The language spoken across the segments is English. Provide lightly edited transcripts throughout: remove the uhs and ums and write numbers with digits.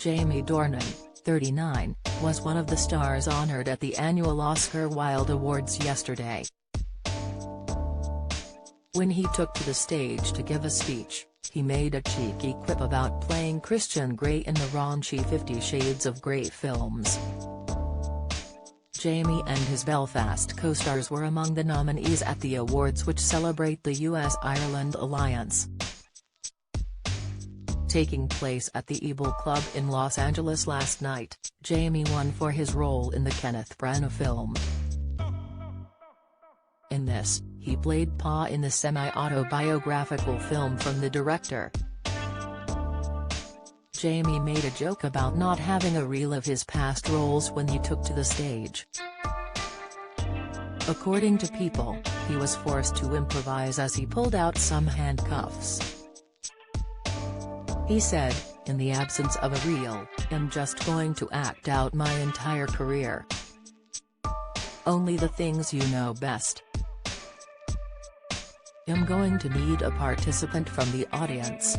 Jamie Dornan, 39, was one of the stars honored at the annual Oscar Wilde Awards yesterday. When he took to the stage to give a speech, he made a cheeky quip about playing Christian Grey in the raunchy 50 Shades of Grey films. Jamie and his Belfast co-stars were among the nominees at the awards, which celebrate the US-Ireland alliance. Taking place at the Ebel Club in Los Angeles last night, Jamie won for his role in the Kenneth Branagh film. In this, he played Pa in the semi-autobiographical film from the director. Jamie made a joke about not having a reel of his past roles when he took to the stage. According to People, he was forced to improvise as he pulled out some handcuffs. He said, "In the absence of a reel, I'm just going to act out my entire career. Only the things you know best. I'm going to need a participant from the audience."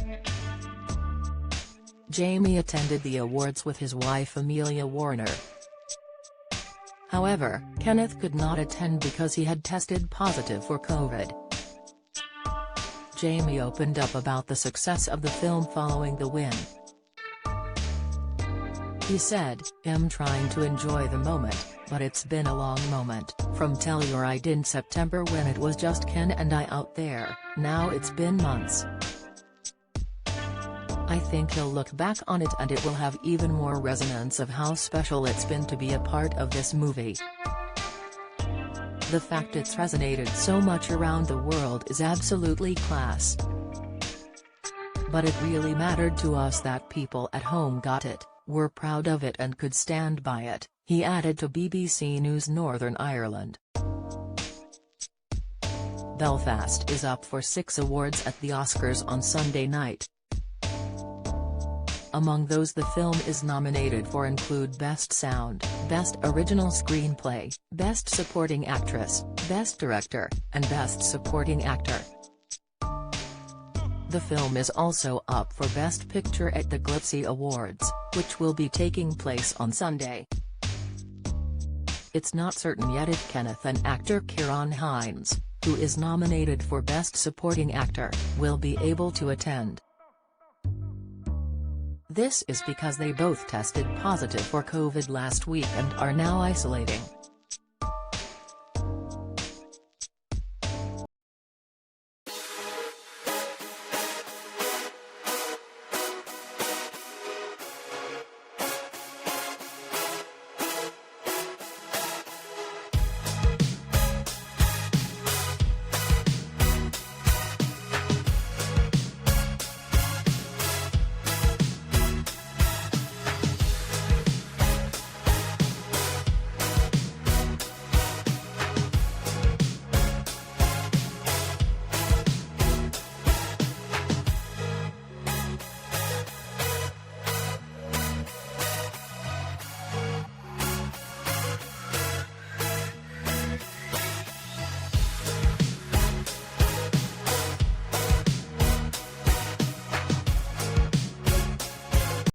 Jamie attended the awards with his wife Amelia Warner. However, Kenneth could not attend because he had tested positive for COVID. Jamie opened up about the success of the film following the win. He said, "I'm trying to enjoy the moment, but it's been a long moment, from Telluride in September when it was just Ken and I out there. Now it's been months. I think he'll look back on it and it will have even more resonance of how special it's been to be a part of this movie. The fact it's resonated so much around the world is absolutely class. But it really mattered to us that people at home got it, were proud of it and could stand by it," he added to BBC News Northern Ireland. Belfast is up for 6 awards at the Oscars on Sunday night. Among those the film is nominated for include Best Sound, Best Original Screenplay, Best Supporting Actress, Best Director, and Best Supporting Actor. The film is also up for Best Picture at the Glitzy Awards, which will be taking place on Sunday. It's not certain yet if Kenneth and actor Ciarán Hinds, who is nominated for Best Supporting Actor, will be able to attend. This is because they both tested positive for COVID last week and are now isolating.